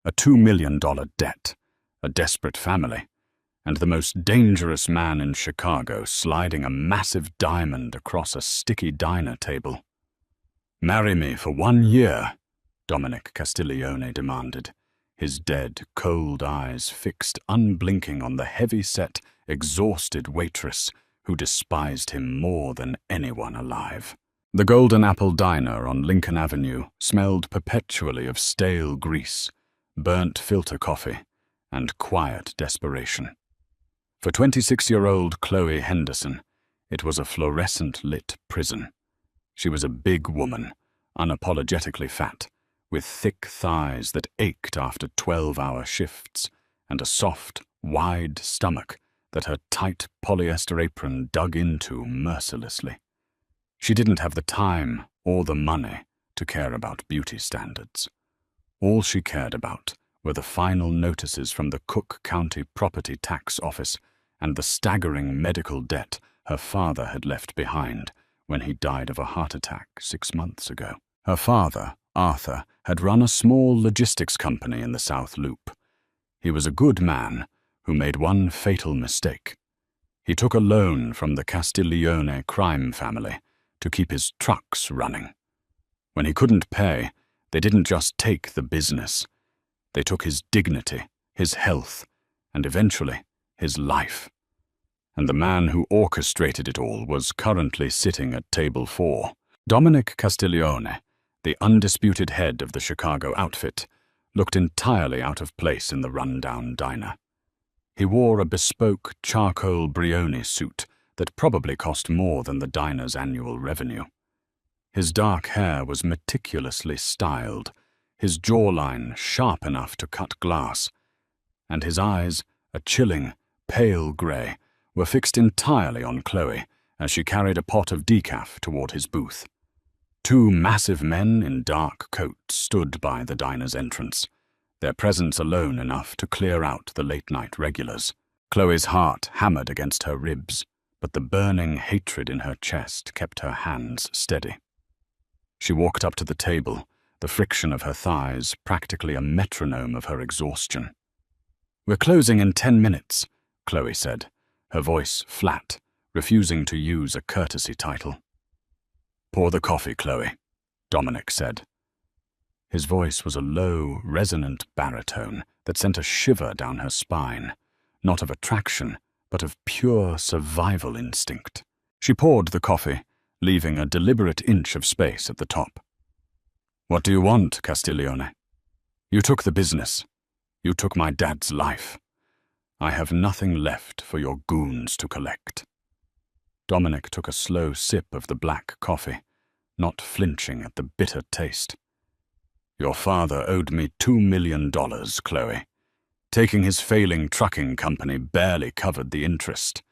a $2 million debt, a desperate family, and the most dangerous man in Chicago sliding a massive diamond across a sticky diner table. "Marry me for 1 year," Dominic Castiglione demanded, his dead, cold eyes fixed unblinking on the heavy-set, exhausted waitress who despised him more than anyone alive. The Golden Apple Diner on Lincoln Avenue smelled perpetually of stale grease, burnt filter coffee, and quiet desperation. For 26-year-old Chloe Henderson, it was a fluorescent-lit prison. She was a big woman, unapologetically fat, with thick thighs that ached after 12-hour shifts, and a soft, wide stomach that her tight polyester apron dug into mercilessly. She didn't have the time or the money to care about beauty standards. All she cared about were the final notices from the Cook County Property Tax Office and the staggering medical debt her father had left behind when he died of a heart attack 6 months ago. Her father, Arthur, had run a small logistics company in the South Loop. He was a good man who made one fatal mistake. He took a loan from the Castiglione crime family to keep his trucks running. When he couldn't pay, they didn't just take the business. They took his dignity, his health, and eventually his life. And the man who orchestrated it all was currently sitting at table 4. Dominic Castiglione, the undisputed head of the Chicago outfit, looked entirely out of place in the rundown diner. He wore a bespoke charcoal Brioni suit that probably cost more than the diner's annual revenue. His dark hair was meticulously styled, his jawline sharp enough to cut glass, and his eyes, a chilling, pale grey, were fixed entirely on Chloe as she carried a pot of decaf toward his booth. 2 massive men in dark coats stood by the diner's entrance, their presence alone enough to clear out the late-night regulars. Chloe's heart hammered against her ribs, but the burning hatred in her chest kept her hands steady. She walked up to the table, the friction of her thighs practically a metronome of her exhaustion. "We're closing in 10 minutes, Chloe said, her voice flat, refusing to use a courtesy title. "Pour the coffee, Chloe," Dominic said. His voice was a low, resonant baritone that sent a shiver down her spine, not of attraction, but of pure survival instinct. She poured the coffee, leaving a deliberate inch of space at the top. "What do you want, Castiglione? You took the business. You took my dad's life. I have nothing left for your goons to collect." Dominic took a slow sip of the black coffee, not flinching at the bitter taste. "Your father owed me $2 million, Chloe. Taking his failing trucking company barely covered the interest.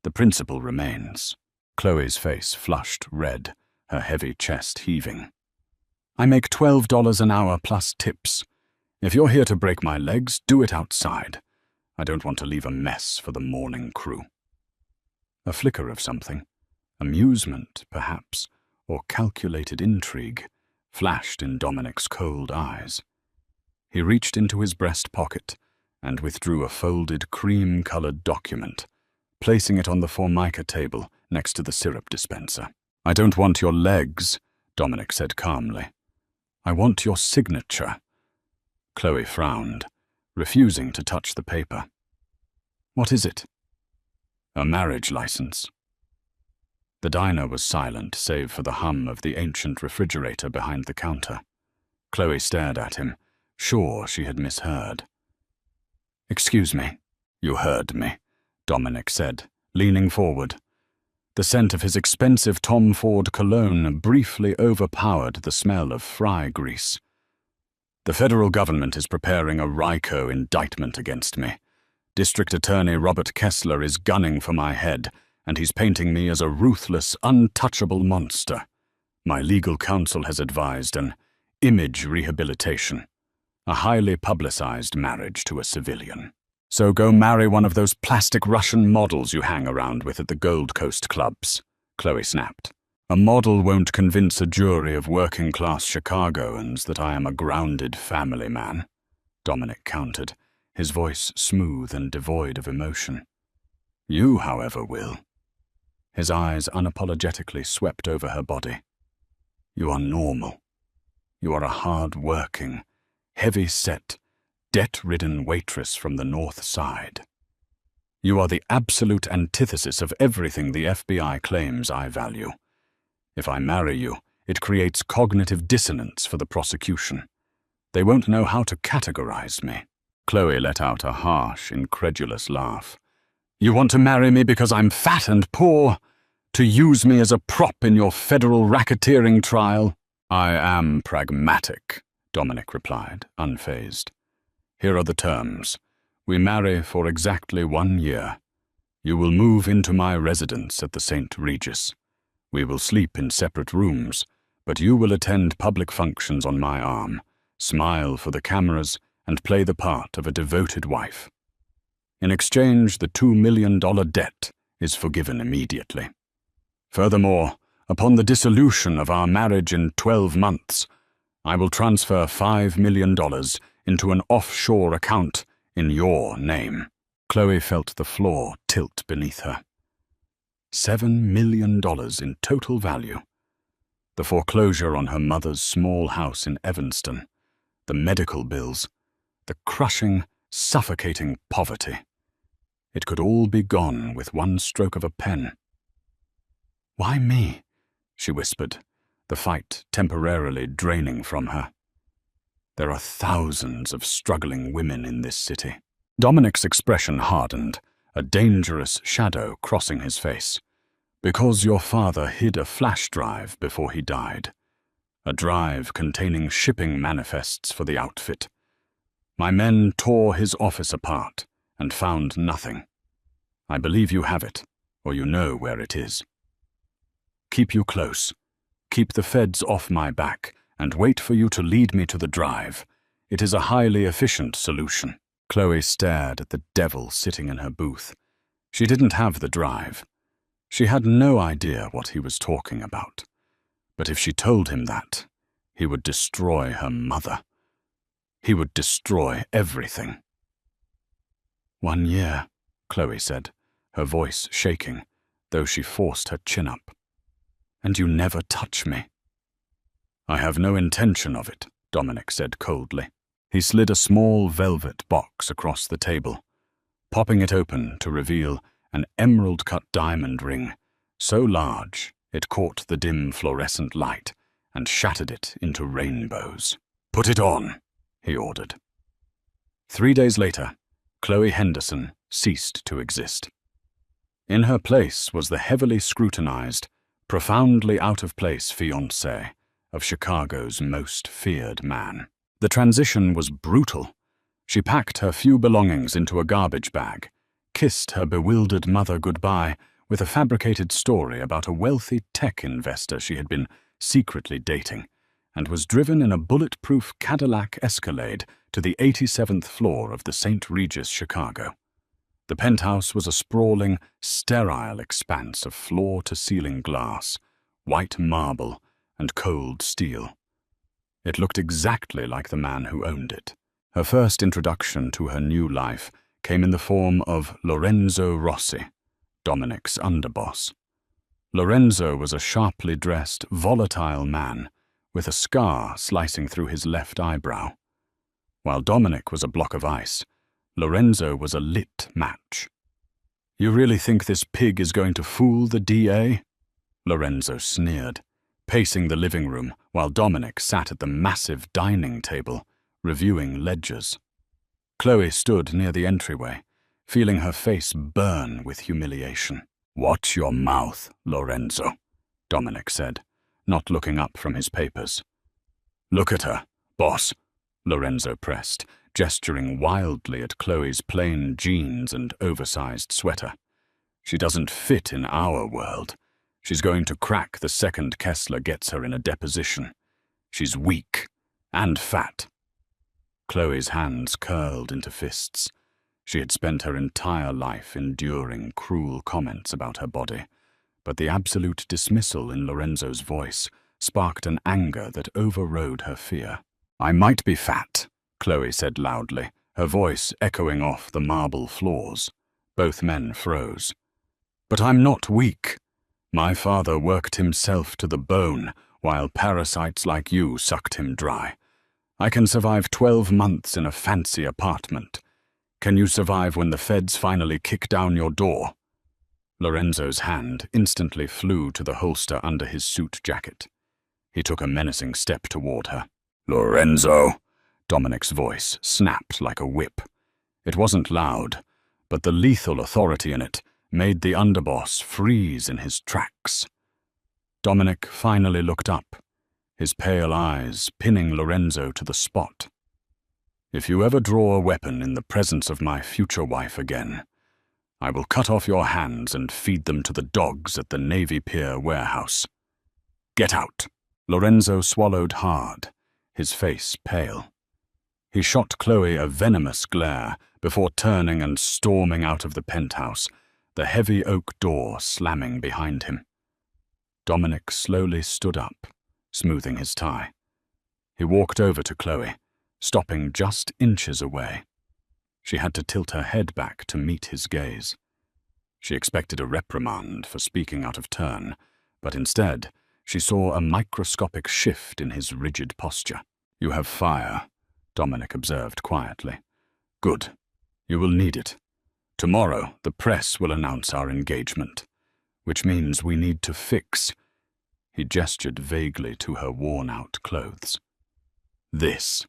The principal remains." Chloe's face flushed red, her heavy chest heaving. "I make $12 an hour plus tips. If you're here to break my legs, do it outside. I don't want to leave a mess for the morning crew." A flicker of something, amusement, perhaps, or calculated intrigue, flashed in Dominic's cold eyes. He reached into his breast pocket and withdrew a folded cream-colored document, placing it on the Formica table next to the syrup dispenser. "I don't want your legs," Dominic said calmly. "I want your signature." Chloe frowned, refusing to touch the paper. "What is it?" "A marriage license." The diner was silent save for the hum of the ancient refrigerator behind the counter. Chloe stared at him, sure she had misheard. "Excuse me." "You heard me," Dominic said, leaning forward. The scent of his expensive Tom Ford cologne briefly overpowered the smell of fry grease. "The federal government is preparing a RICO indictment against me. District Attorney Robert Kessler is gunning for my head, and he's painting me as a ruthless, untouchable monster. My legal counsel has advised an image rehabilitation, a highly publicized marriage to a civilian. So go marry one of those plastic Russian models you hang around with at the Gold Coast clubs," Chloe snapped. "A model won't convince a jury of working-class Chicagoans that I am a grounded family man." Dominic countered, his voice smooth and devoid of emotion. You, however, will. His eyes unapologetically swept over her body. You are normal. You are a hard-working, heavy-set, debt-ridden waitress from the North Side. You are the absolute antithesis of everything the FBI claims I value. If I marry you, it creates cognitive dissonance for the prosecution. They won't know how to categorize me. Chloe let out a harsh, incredulous laugh. You want to marry me because I'm fat and poor? To use me as a prop in your federal racketeering trial? I am pragmatic, Dominic replied, unfazed. Here are the terms. We marry for exactly 1 year. You will move into my residence at the St. Regis. We will sleep in separate rooms, but you will attend public functions on my arm, smile for the cameras, and play the part of a devoted wife. In exchange, the $2 million debt is forgiven immediately. Furthermore, upon the dissolution of our marriage in 12 months, I will transfer $5 million into an offshore account in your name. Chloe felt the floor tilt beneath her. $7 million in total value. The foreclosure on her mother's small house in Evanston, the medical bills, the crushing, suffocating poverty. It could all be gone with one stroke of a pen. Why me? She whispered, the fight temporarily draining from her. There are thousands of struggling women in this city. Dominic's expression hardened, a dangerous shadow crossing his face. Because your father hid a flash drive before he died. A drive containing shipping manifests for the outfit. My men tore his office apart and found nothing. I believe you have it, or you know where it is. Keep you close. Keep the feds off my back and wait for you to lead me to the drive. It is a highly efficient solution. Chloe stared at the devil sitting in her booth. She didn't have the drive. She had no idea what he was talking about. But if she told him that, he would destroy her mother. He would destroy everything. 1 year, Chloe said, her voice shaking, though she forced her chin up. And you never touch me. I have no intention of it, Dominic said coldly. He slid a small velvet box across the table, popping it open to reveal an emerald-cut diamond ring, so large it caught the dim fluorescent light and shattered it into rainbows. Put it on, he ordered. 3 days later, Chloe Henderson ceased to exist. In her place was the heavily scrutinized, profoundly out-of-place fiancé of Chicago's most feared man. The transition was brutal. She packed her few belongings into a garbage bag, kissed her bewildered mother goodbye with a fabricated story about a wealthy tech investor she had been secretly dating, and was driven in a bulletproof Cadillac Escalade to the 87th floor of the St. Regis, Chicago. The penthouse was a sprawling, sterile expanse of floor-to-ceiling glass, white marble, and cold steel. It looked exactly like the man who owned it. Her first introduction to her new life came in the form of Lorenzo Rossi, Dominic's underboss. Lorenzo was a sharply dressed, volatile man with a scar slicing through his left eyebrow. While Dominic was a block of ice, Lorenzo was a lit match. You really think this pig is going to fool the DA? Lorenzo sneered, pacing the living room while Dominic sat at the massive dining table, reviewing ledgers. Chloe stood near the entryway, feeling her face burn with humiliation. Watch your mouth, Lorenzo, Dominic said, not looking up from his papers. Look at her, boss, Lorenzo pressed, gesturing wildly at Chloe's plain jeans and oversized sweater. She doesn't fit in our world. She's going to crack the second Kessler gets her in a deposition. She's weak and fat. Chloe's hands curled into fists. She had spent her entire life enduring cruel comments about her body, but the absolute dismissal in Lorenzo's voice sparked an anger that overrode her fear. I might be fat, Chloe said loudly, her voice echoing off the marble floors. Both men froze. But I'm not weak. My father worked himself to the bone, while parasites like you sucked him dry. I can survive 12 months in a fancy apartment. Can you survive when the feds finally kick down your door? Lorenzo's hand instantly flew to the holster under his suit jacket. He took a menacing step toward her. Lorenzo! Dominic's voice snapped like a whip. It wasn't loud, but the lethal authority in it made the underboss freeze in his tracks. Dominic finally looked up, his pale eyes pinning Lorenzo to the spot. If you ever draw a weapon in the presence of my future wife again, I will cut off your hands and feed them to the dogs at the Navy Pier warehouse. Get out! Lorenzo swallowed hard, his face pale. He shot Chloe a venomous glare before turning and storming out of the penthouse, the heavy oak door slamming behind him. Dominic slowly stood up, smoothing his tie. He walked over to Chloe, stopping just inches away. She had to tilt her head back to meet his gaze. She expected a reprimand for speaking out of turn, but instead, she saw a microscopic shift in his rigid posture. You have fire, Dominic observed quietly. Good. You will need it. Tomorrow, the press will announce our engagement, which means we need to fix. He gestured vaguely to her worn-out clothes. This.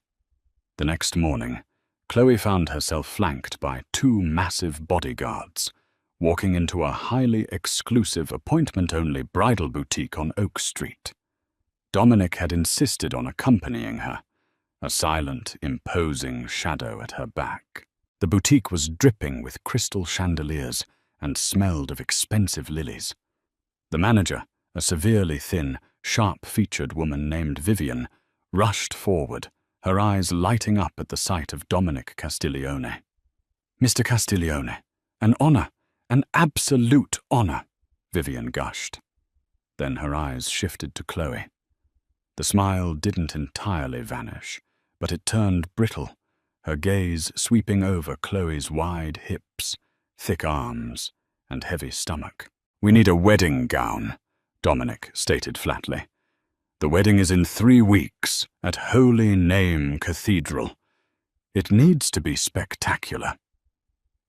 The next morning, Chloe found herself flanked by 2 massive bodyguards, walking into a highly exclusive appointment-only bridal boutique on Oak Street. Dominic had insisted on accompanying her, a silent, imposing shadow at her back. The boutique was dripping with crystal chandeliers and smelled of expensive lilies. The manager, a severely thin, sharp-featured woman named Vivian, rushed forward, her eyes lighting up at the sight of Dominic Castiglione. Mr. Castiglione, an honor, an absolute honor, Vivian gushed. Then her eyes shifted to Chloe. The smile didn't entirely vanish, but it turned brittle, her gaze sweeping over Chloe's wide hips, thick arms, and heavy stomach. We need a wedding gown, Dominic stated flatly. The wedding is in 3 weeks at Holy Name Cathedral. It needs to be spectacular.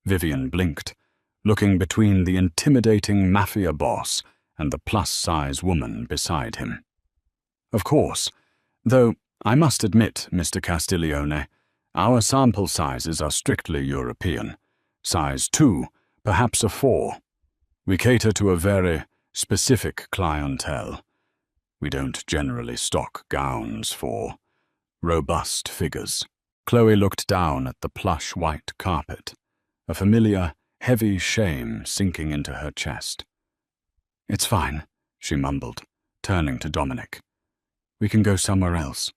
Vivian blinked, looking between the intimidating Mafia boss and the plus-size woman beside him. Of course, though I must admit, Mr. Castiglione, our sample sizes are strictly European. Size 2, perhaps a 4. We cater to a very specific clientele. We don't generally stock gowns for robust figures. Chloe looked down at the plush white carpet, a familiar, heavy shame sinking into her chest. It's fine, she mumbled, turning to Dominic. We can go somewhere else.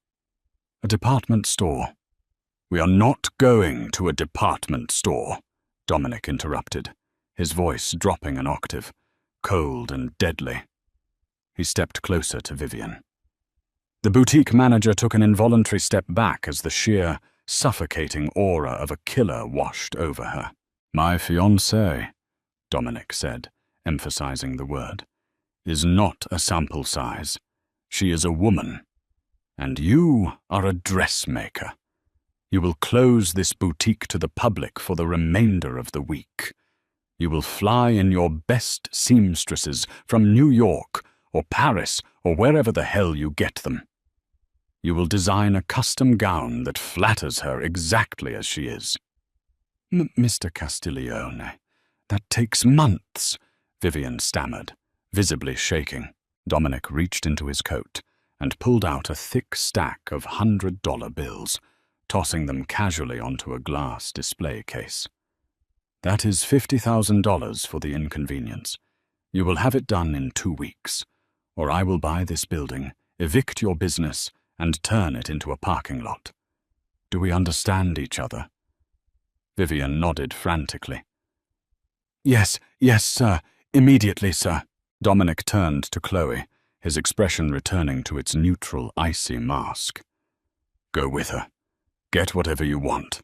A department store. We are not going to a department store, Dominic interrupted, his voice dropping an octave, cold and deadly. He stepped closer to Vivian. The boutique manager took an involuntary step back as the sheer, suffocating aura of a killer washed over her. My fiancée, Dominic said, emphasizing the word, is not a sample size. She is a woman. And you are a dressmaker. You will close this boutique to the public for the remainder of the week. You will fly in your best seamstresses from New York or Paris or wherever the hell you get them. You will design a custom gown that flatters her exactly as she is. Mr. Castiglione, that takes months, Vivian stammered, visibly shaking. Dominic reached into his coat and pulled out a thick stack of $100 bills, tossing them casually onto a glass display case. That is $50,000 for the inconvenience. You will have it done in 2 weeks, or I will buy this building, evict your business, and turn it into a parking lot. Do we understand each other? Vivian nodded frantically. Yes, sir. Immediately, sir. Dominic turned to Chloe, his expression returning to its neutral, icy mask. Go with her. Get whatever you want."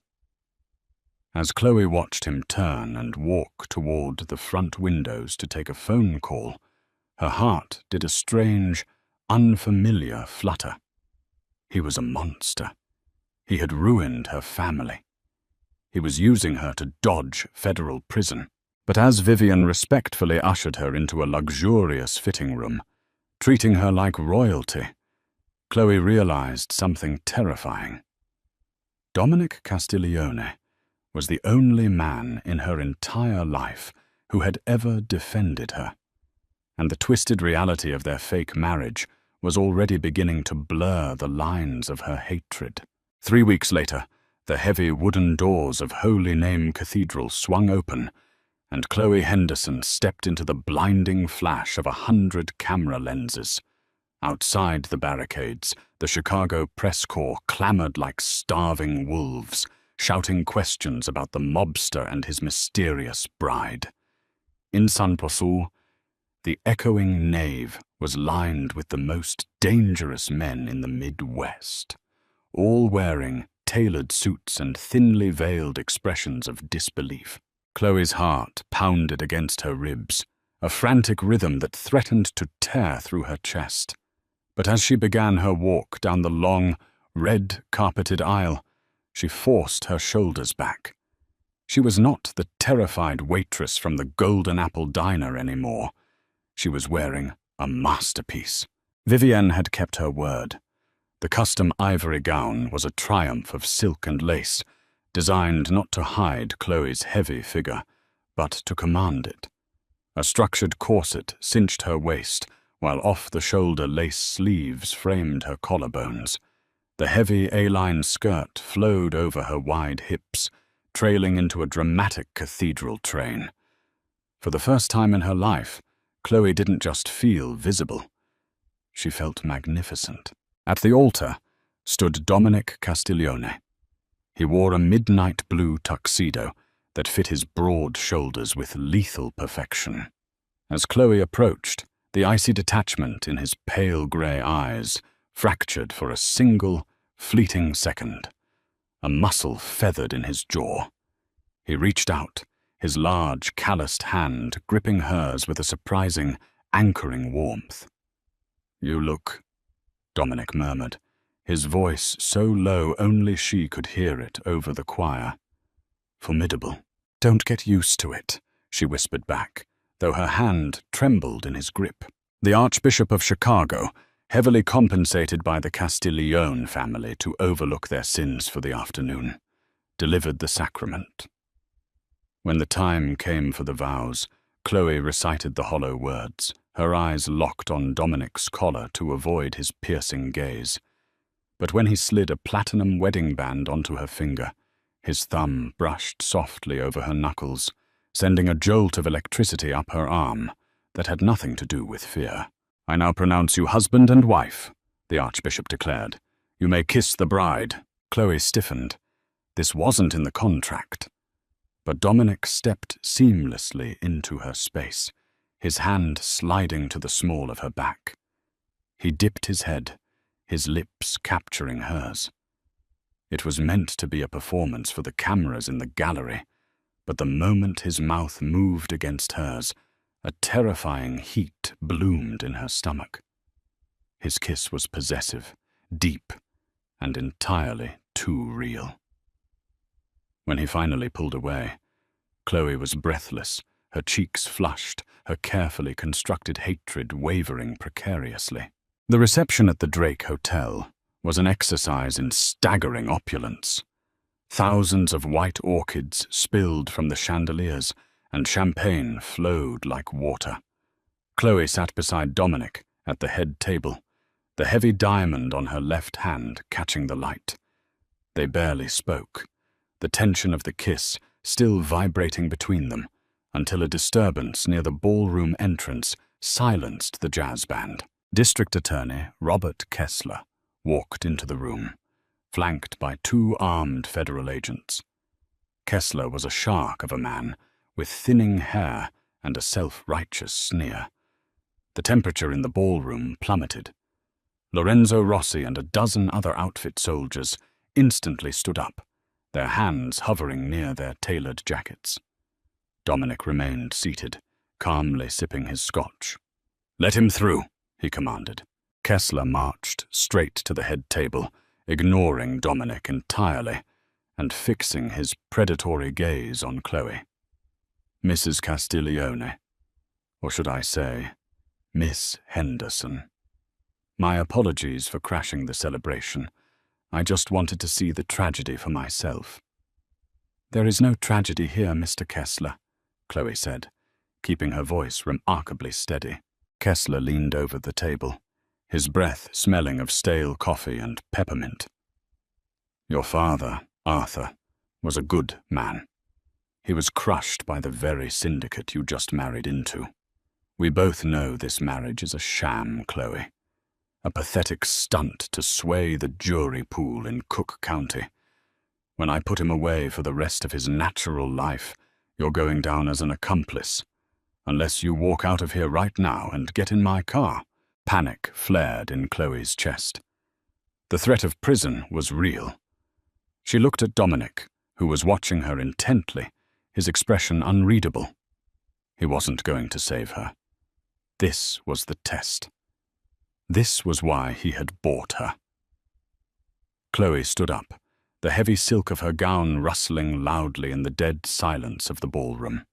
As Chloe watched him turn and walk toward the front windows to take a phone call, her heart did a strange, unfamiliar flutter. He was a monster. He had ruined her family. He was using her to dodge federal prison. But as Vivian respectfully ushered her into a luxurious fitting room, treating her like royalty, Chloe realized something terrifying. Dominic Castiglione was the only man in her entire life who had ever defended her, and the twisted reality of their fake marriage was already beginning to blur the lines of her hatred. 3 weeks later, the heavy wooden doors of Holy Name Cathedral swung open, and Chloe Henderson stepped into the blinding flash of 100 camera lenses. Outside the barricades, the Chicago press corps clamored like starving wolves, shouting questions about the mobster and his mysterious bride. In San Posul, the echoing nave was lined with the most dangerous men in the Midwest, all wearing tailored suits and thinly veiled expressions of disbelief. Chloe's heart pounded against her ribs, a frantic rhythm that threatened to tear through her chest. But as she began her walk down the long, red-carpeted aisle, she forced her shoulders back. She was not the terrified waitress from the Golden Apple Diner anymore. She was wearing a masterpiece. Vivienne had kept her word. The custom ivory gown was a triumph of silk and lace, designed not to hide Chloe's heavy figure, but to command it. A structured corset cinched her waist, while off-the-shoulder lace sleeves framed her collarbones. The heavy A-line skirt flowed over her wide hips, trailing into a dramatic cathedral train. For the first time in her life, Chloe didn't just feel visible. She felt magnificent. At the altar stood Dominic Castiglione. He wore a midnight blue tuxedo that fit his broad shoulders with lethal perfection. As Chloe approached, the icy detachment in his pale grey eyes fractured for a single, fleeting second. A muscle feathered in his jaw. He reached out, his large, calloused hand gripping hers with a surprising, anchoring warmth. "You look," Dominic murmured, his voice so low only she could hear it over the choir. "Formidable." "Don't get used to it," she whispered back, though her hand trembled in his grip. The Archbishop of Chicago, heavily compensated by the Castiglione family to overlook their sins for the afternoon, delivered the sacrament. When the time came for the vows, Chloe recited the hollow words, her eyes locked on Dominic's collar to avoid his piercing gaze. But when he slid a platinum wedding band onto her finger, his thumb brushed softly over her knuckles, sending a jolt of electricity up her arm that had nothing to do with fear. "I now pronounce you husband and wife," the Archbishop declared. "You may kiss the bride." Chloe stiffened. This wasn't in the contract. But Dominic stepped seamlessly into her space, his hand sliding to the small of her back. He dipped his head, his lips capturing hers. It was meant to be a performance for the cameras in the gallery, but the moment his mouth moved against hers, a terrifying heat bloomed in her stomach. His kiss was possessive, deep, and entirely too real. When he finally pulled away, Chloe was breathless, her cheeks flushed, her carefully constructed hatred wavering precariously. The reception at the Drake Hotel was an exercise in staggering opulence. Thousands of white orchids spilled from the chandeliers, and champagne flowed like water. Chloe sat beside Dominic at the head table, the heavy diamond on her left hand catching the light. They barely spoke, the tension of the kiss still vibrating between them, until a disturbance near the ballroom entrance silenced the jazz band. District Attorney Robert Kessler walked into the room, flanked by 2 armed federal agents. Kessler was a shark of a man, with thinning hair and a self-righteous sneer. The temperature in the ballroom plummeted. Lorenzo Rossi and a dozen other outfit soldiers instantly stood up, their hands hovering near their tailored jackets. Dominic remained seated, calmly sipping his scotch. "Let him through," he commanded. Kessler marched straight to the head table, ignoring Dominic entirely and fixing his predatory gaze on Chloe. "Mrs. Castiglione, or should I say, Miss Henderson. My apologies for crashing the celebration. I just wanted to see the tragedy for myself." "There is no tragedy here, Mr. Kessler," Chloe said, keeping her voice remarkably steady. Kessler leaned over the table, his breath smelling of stale coffee and peppermint. "Your father, Arthur, was a good man. He was crushed by the very syndicate you just married into. We both know this marriage is a sham, Chloe. A pathetic stunt to sway the jury pool in Cook County. When I put him away for the rest of his natural life, you're going down as an accomplice. Unless you walk out of here right now and get in my car." Panic flared in Chloe's chest. The threat of prison was real. She looked at Dominic, who was watching her intently, his expression unreadable. He wasn't going to save her. This was the test. This was why he had bought her. Chloe stood up, the heavy silk of her gown rustling loudly in the dead silence of the ballroom.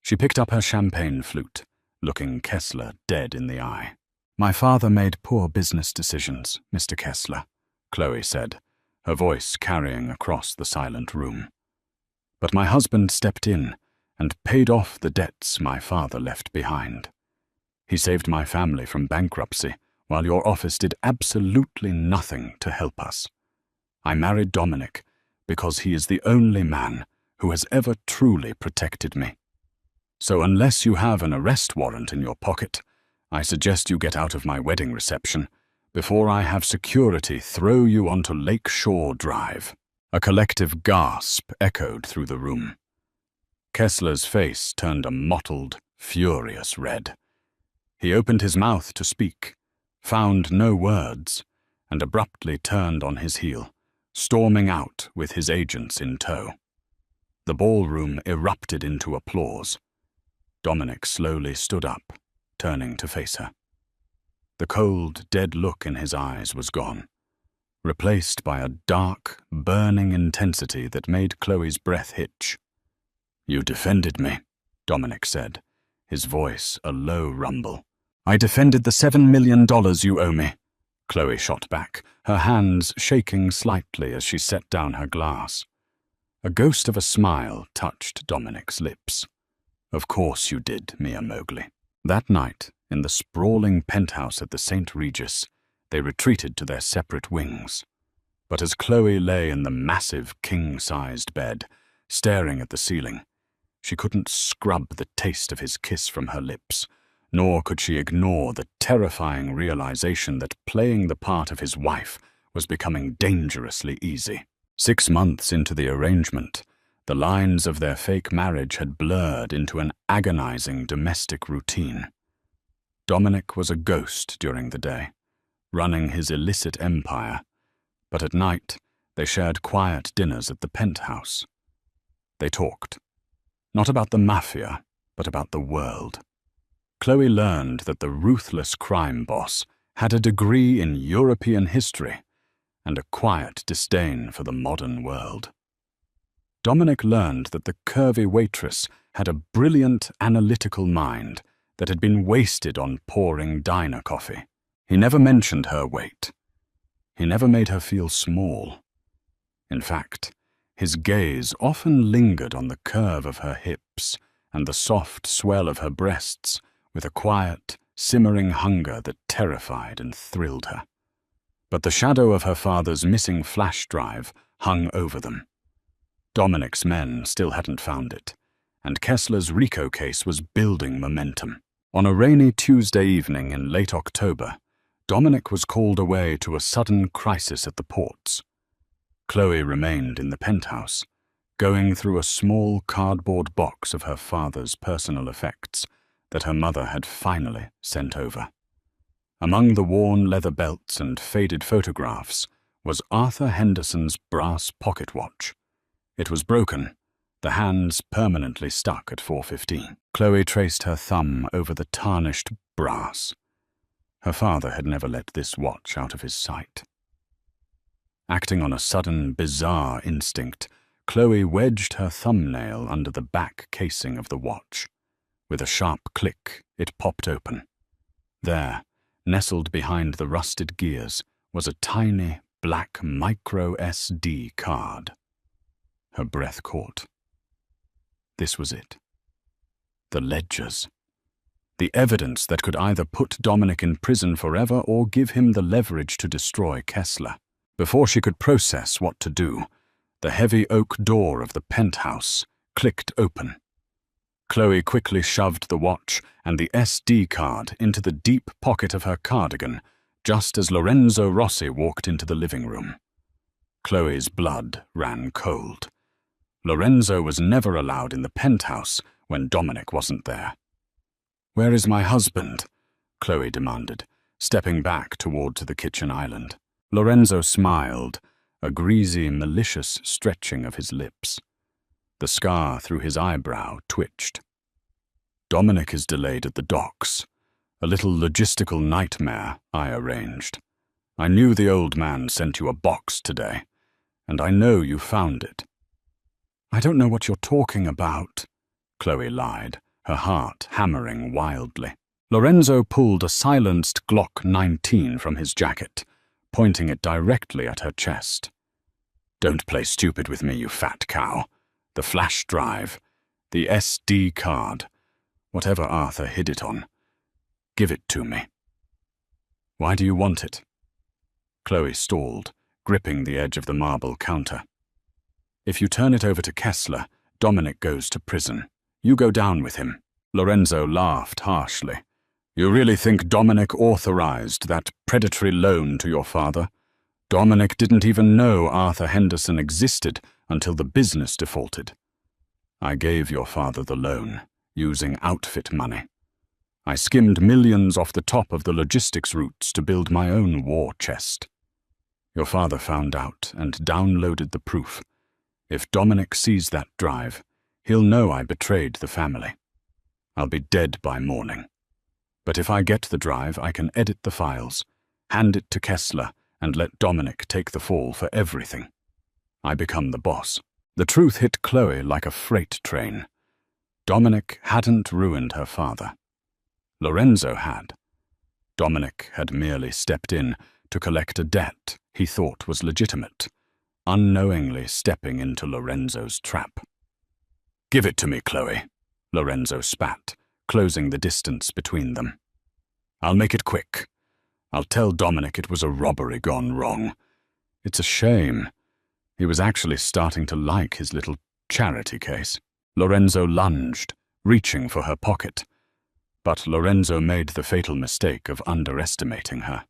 She picked up her champagne flute, looking Kessler dead in the eye. "My father made poor business decisions, Mr. Kessler," Chloe said, her voice carrying across the silent room. "But my husband stepped in and paid off the debts my father left behind. He saved my family from bankruptcy, while your office did absolutely nothing to help us. I married Dominic because he is the only man who has ever truly protected me. So unless you have an arrest warrant in your pocket, I suggest you get out of my wedding reception before I have security throw you onto Lake Shore Drive." A collective gasp echoed through the room. Kessler's face turned a mottled, furious red. He opened his mouth to speak, found no words, and abruptly turned on his heel, storming out with his agents in tow. The ballroom erupted into applause. Dominic slowly stood up, turning to face her. The cold, dead look in his eyes was gone, replaced by a dark, burning intensity that made Chloe's breath hitch. "You defended me," Dominic said, his voice a low rumble. "I defended the $7 million you owe me," Chloe shot back, her hands shaking slightly as she set down her glass. A ghost of a smile touched Dominic's lips. "Of course you did, Mia Mowgli." That night, in the sprawling penthouse at the St. Regis, they retreated to their separate wings. But as Chloe lay in the massive king-sized bed, staring at the ceiling, she couldn't scrub the taste of his kiss from her lips, nor could she ignore the terrifying realization that playing the part of his wife was becoming dangerously easy. 6 months into the arrangement, the lines of their fake marriage had blurred into an agonizing domestic routine. Dominic was a ghost during the day, running his illicit empire, but at night they shared quiet dinners at the penthouse. They talked, not about the Mafia, but about the world. Chloe learned that the ruthless crime boss had a degree in European history and a quiet disdain for the modern world. Dominic learned that the curvy waitress had a brilliant analytical mind that had been wasted on pouring diner coffee. He never mentioned her weight. He never made her feel small. In fact, his gaze often lingered on the curve of her hips and the soft swell of her breasts with a quiet, simmering hunger that terrified and thrilled her. But the shadow of her father's missing flash drive hung over them. Dominic's men still hadn't found it, and Kessler's RICO case was building momentum. On a rainy Tuesday evening in late October, Dominic was called away to a sudden crisis at the ports. Chloe remained in the penthouse, going through a small cardboard box of her father's personal effects that her mother had finally sent over. Among the worn leather belts and faded photographs was Arthur Henderson's brass pocket watch. It was broken, the hands permanently stuck at 4:15. Chloe traced her thumb over the tarnished brass. Her father had never let this watch out of his sight. Acting on a sudden, bizarre instinct, Chloe wedged her thumbnail under the back casing of the watch. With a sharp click, it popped open. There, nestled behind the rusted gears, was a tiny, black micro SD card. Her breath caught. This was it. The ledgers. The evidence that could either put Dominic in prison forever or give him the leverage to destroy Kessler. Before she could process what to do, the heavy oak door of the penthouse clicked open. Chloe quickly shoved the watch and the SD card into the deep pocket of her cardigan just as Lorenzo Rossi walked into the living room. Chloe's blood ran cold. Lorenzo was never allowed in the penthouse when Dominic wasn't there. "Where is my husband?" Chloe demanded, stepping back toward the kitchen island. Lorenzo smiled, a greasy, malicious stretching of his lips. The scar through his eyebrow twitched. "Dominic is delayed at the docks. A little logistical nightmare I arranged. I knew the old man sent you a box today, and I know you found it." "I don't know what you're talking about," Chloe lied, her heart hammering wildly. Lorenzo pulled a silenced Glock 19 from his jacket, pointing it directly at her chest. "Don't play stupid with me, you fat cow. The flash drive, the SD card, whatever Arthur hid it on. Give it to me." "Why do you want it?" Chloe stalled, gripping the edge of the marble counter. "If you turn it over to Kessler, Dominic goes to prison. You go down with him." Lorenzo laughed harshly. "You really think Dominic authorized that predatory loan to your father? Dominic didn't even know Arthur Henderson existed until the business defaulted. I gave your father the loan, using outfit money. I skimmed millions off the top of the logistics routes to build my own war chest. Your father found out and downloaded the proof. If Dominic sees that drive, he'll know I betrayed the family. I'll be dead by morning. But if I get the drive, I can edit the files, hand it to Kessler, and let Dominic take the fall for everything. I become the boss." The truth hit Chloe like a freight train. Dominic hadn't ruined her father. Lorenzo had. Dominic had merely stepped in to collect a debt he thought was legitimate, unknowingly stepping into Lorenzo's trap. "Give it to me, Chloe," Lorenzo spat, closing the distance between them. "I'll make it quick. I'll tell Dominic it was a robbery gone wrong. It's a shame. He was actually starting to like his little charity case." Lorenzo lunged, reaching for her pocket. But Lorenzo made the fatal mistake of underestimating her.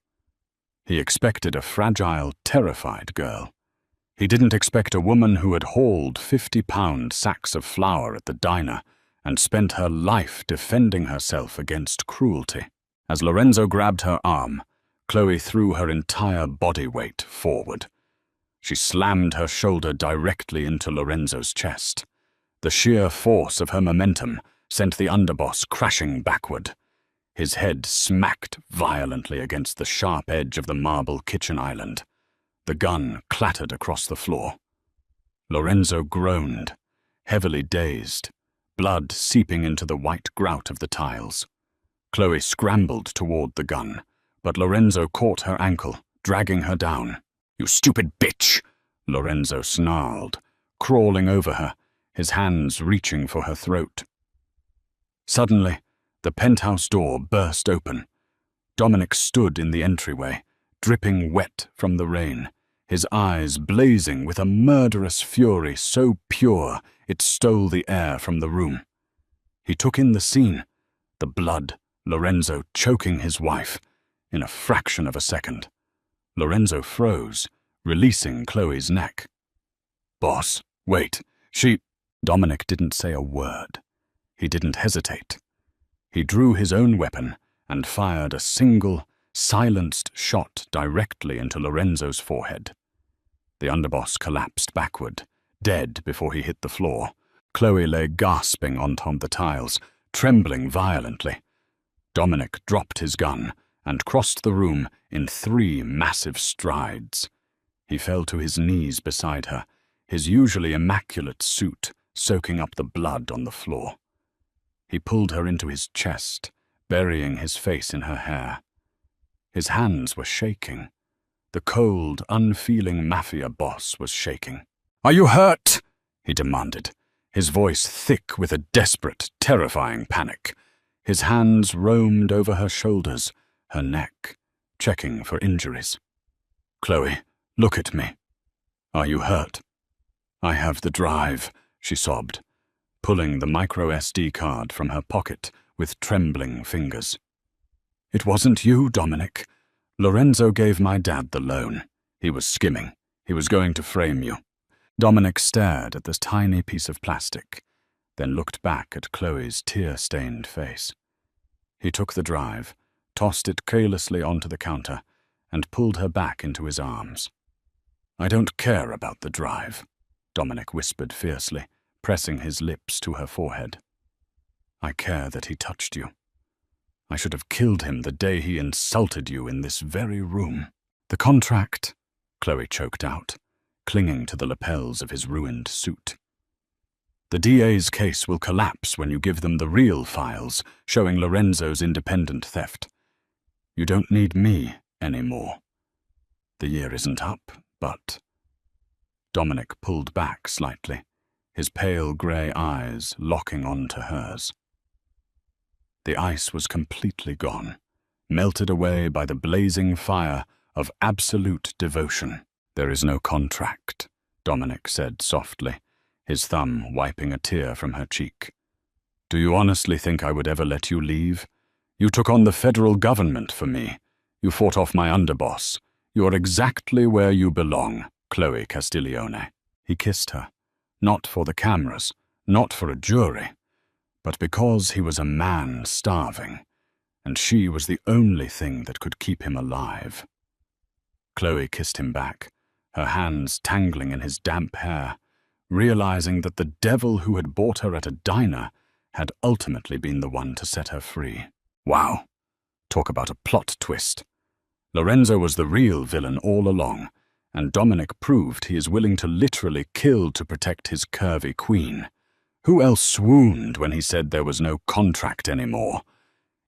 He expected a fragile, terrified girl. He didn't expect a woman who had hauled 50-pound sacks of flour at the diner and spent her life defending herself against cruelty. As Lorenzo grabbed her arm, Chloe threw her entire body weight forward. She slammed her shoulder directly into Lorenzo's chest. The sheer force of her momentum sent the underboss crashing backward. His head smacked violently against the sharp edge of the marble kitchen island. The gun clattered across the floor. Lorenzo groaned, heavily dazed, blood seeping into the white grout of the tiles. Chloe scrambled toward the gun, but Lorenzo caught her ankle, dragging her down. "You stupid bitch!" Lorenzo snarled, crawling over her, his hands reaching for her throat. Suddenly, the penthouse door burst open. Dominic stood in the entryway, dripping wet from the rain, his eyes blazing with a murderous fury so pure it stole the air from the room. He took in the scene, the blood, Lorenzo choking his wife, in a fraction of a second. Lorenzo froze, releasing Chloe's neck. "Boss, wait, she—" Dominic didn't say a word. He didn't hesitate. He drew his own weapon and fired a single, silenced shot directly into Lorenzo's forehead. The underboss collapsed backward, dead before he hit the floor. Chloe lay gasping on top of the tiles, trembling violently. Dominic dropped his gun and crossed the room in 3 massive strides. He fell to his knees beside her, his usually immaculate suit soaking up the blood on the floor. He pulled her into his chest, burying his face in her hair. His hands were shaking. The cold, unfeeling Mafia boss was shaking. "Are you hurt?" he demanded, his voice thick with a desperate, terrifying panic. His hands roamed over her shoulders, her neck, checking for injuries. "Chloe, look at me. Are you hurt?" "I have the drive," she sobbed, pulling the micro SD card from her pocket with trembling fingers. "It wasn't you, Dominic. Lorenzo gave my dad the loan. He was skimming. He was going to frame you." Dominic stared at this tiny piece of plastic, then looked back at Chloe's tear-stained face. He took the drive, tossed it carelessly onto the counter, and pulled her back into his arms. "I don't care about the drive," Dominic whispered fiercely, pressing his lips to her forehead. "I care that he touched you. I should have killed him the day he insulted you in this very room." "The contract," Chloe choked out, clinging to the lapels of his ruined suit. "The DA's case will collapse when you give them the real files showing Lorenzo's independent theft. You don't need me anymore. The year isn't up, but—" Dominic pulled back slightly, his pale grey eyes locking onto hers. The ice was completely gone, melted away by the blazing fire of absolute devotion. "There is no contract," Dominic said softly, his thumb wiping a tear from her cheek. "Do you honestly think I would ever let you leave? You took on the federal government for me. You fought off my underboss. You are exactly where you belong, Chloe Castiglione." He kissed her, not for the cameras, not for a jury, but because he was a man starving, and she was the only thing that could keep him alive. Chloe kissed him back, her hands tangling in his damp hair, realizing that the devil who had bought her at a diner had ultimately been the one to set her free. Wow, talk about a plot twist. Lorenzo was the real villain all along, and Dominic proved he is willing to literally kill to protect his curvy queen. Who else swooned when he said there was no contract anymore?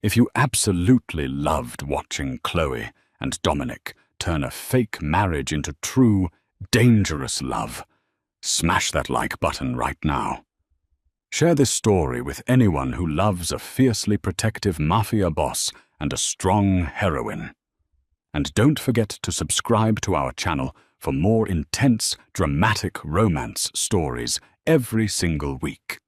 If you absolutely loved watching Chloe and Dominic turn a fake marriage into true, dangerous love, smash that like button right now. Share this story with anyone who loves a fiercely protective Mafia boss and a strong heroine. And don't forget to subscribe to our channel for more intense, dramatic romance stories every single week.